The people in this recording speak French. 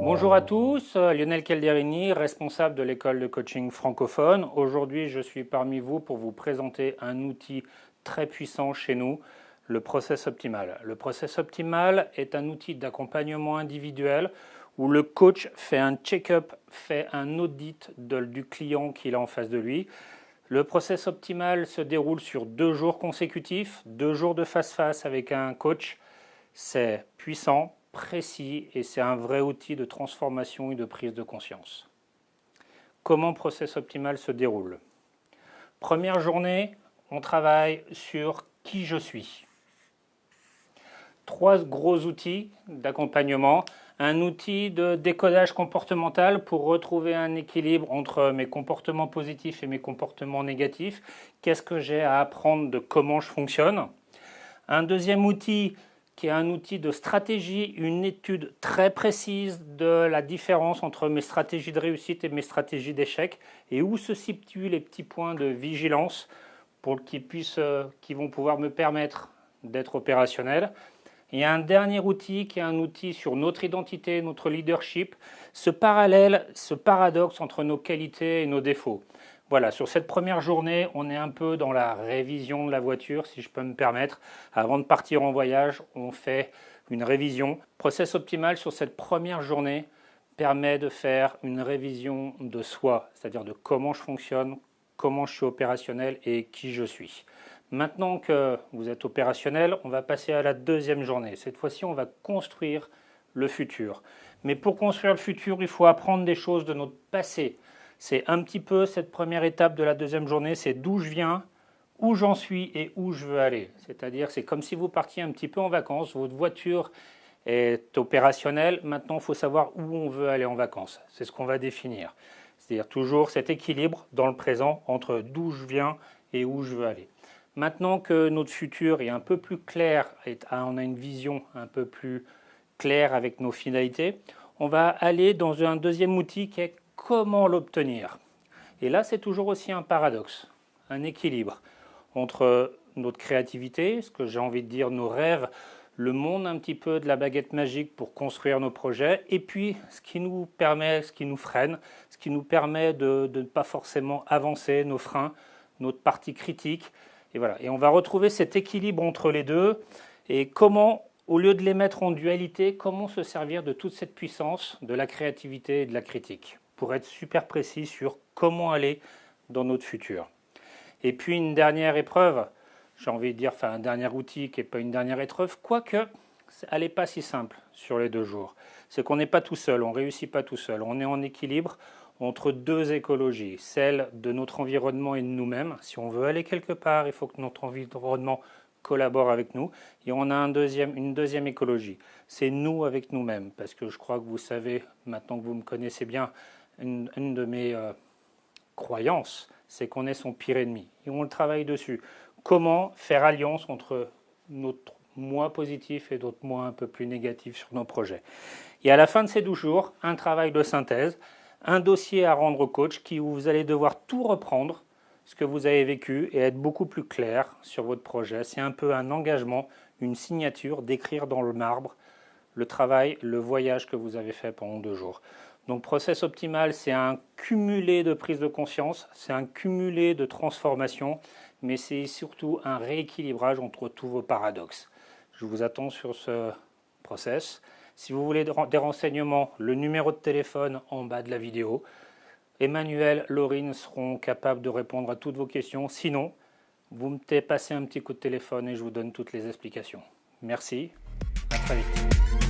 Bonjour à tous, Lionel Calderini, responsable de l'école de coaching francophone. Aujourd'hui, je suis parmi vous pour vous présenter un outil très puissant chez nous, le Process Optimal. Le Process Optimal est un outil d'accompagnement individuel où le coach fait un check-up, fait un audit du client qu'il a en face de lui. Le Process Optimal se déroule sur 2 jours consécutifs, 2 jours de face-face avec un coach. C'est puissant, précis et c'est un vrai outil de transformation et de prise de conscience. Comment Process Optimal se déroule? Première journée, on travaille sur qui je suis. 3 gros outils d'accompagnement. Un outil de décodage comportemental pour retrouver un équilibre entre mes comportements positifs et mes comportements négatifs. Qu'est-ce que j'ai à apprendre de comment je fonctionne? Un deuxième outil qui est un outil de stratégie, une étude très précise de la différence entre mes stratégies de réussite et mes stratégies d'échec et où se situent les petits points de vigilance pour qui vont pouvoir me permettre d'être opérationnel. Il y a un dernier outil qui est un outil sur notre identité, notre leadership, ce parallèle, ce paradoxe entre nos qualités et nos défauts. Voilà, sur cette première journée, on est un peu dans la révision de la voiture, si je peux me permettre. Avant de partir en voyage, on fait une révision. Process Optimal, sur cette première journée, permet de faire une révision de soi, c'est-à-dire de comment je fonctionne, comment je suis opérationnel et qui je suis. Maintenant que vous êtes opérationnel, on va passer à la deuxième journée. Cette fois-ci, on va construire le futur. Mais pour construire le futur, il faut apprendre des choses de notre passé. C'est un petit peu cette première étape de la deuxième journée, c'est d'où je viens, où j'en suis et où je veux aller. C'est-à-dire, c'est comme si vous partiez un petit peu en vacances, votre voiture est opérationnelle, maintenant il faut savoir où on veut aller en vacances. C'est ce qu'on va définir. C'est-à-dire toujours cet équilibre dans le présent entre d'où je viens et où je veux aller. Maintenant que notre futur est un peu plus clair, on a une vision un peu plus claire avec nos finalités, on va aller dans un deuxième outil qui est comment l'obtenir. Et là, c'est toujours aussi un paradoxe, un équilibre entre notre créativité, ce que j'ai envie de dire, nos rêves, le monde un petit peu de la baguette magique pour construire nos projets, et puis ce qui nous permet, ce qui nous freine, ce qui nous permet de ne pas forcément avancer, nos freins, notre partie critique. Et voilà. Et on va retrouver cet équilibre entre les deux et comment, au lieu de les mettre en dualité, comment se servir de toute cette puissance de la créativité et de la critique pour être super précis sur comment aller dans notre futur. Et puis une dernière épreuve, j'ai envie de dire, enfin un dernier outil qui n'est pas une dernière épreuve, quoique elle n'est pas si simple sur les 2 jours. C'est qu'on n'est pas tout seul, on ne réussit pas tout seul, on est en équilibre entre 2 écologies, celle de notre environnement et de nous-mêmes. Si on veut aller quelque part, il faut que notre environnement collabore avec nous. Et on a une deuxième écologie, c'est nous avec nous-mêmes, parce que je crois que vous savez, maintenant que vous me connaissez bien, une de mes croyances, c'est qu'on est son pire ennemi. Et on le travaille dessus. Comment faire alliance entre notre moi positif et d'autres moi un peu plus négatifs sur nos projets. Et à la fin de ces 12 jours, un travail de synthèse, un dossier à rendre au coach où vous allez devoir tout reprendre, ce que vous avez vécu, et être beaucoup plus clair sur votre projet. C'est un peu un engagement, une signature, d'écrire dans le marbre le travail, le voyage que vous avez fait pendant 2 jours. Donc Process Optimal, c'est un cumulé de prise de conscience, c'est un cumulé de transformation, mais c'est surtout un rééquilibrage entre tous vos paradoxes. Je vous attends sur ce process. Si vous voulez des renseignements, le numéro de téléphone en bas de la vidéo. Emmanuel, Laurine seront capables de répondre à toutes vos questions. Sinon, vous me passez un petit coup de téléphone et je vous donne toutes les explications. Merci, à très vite.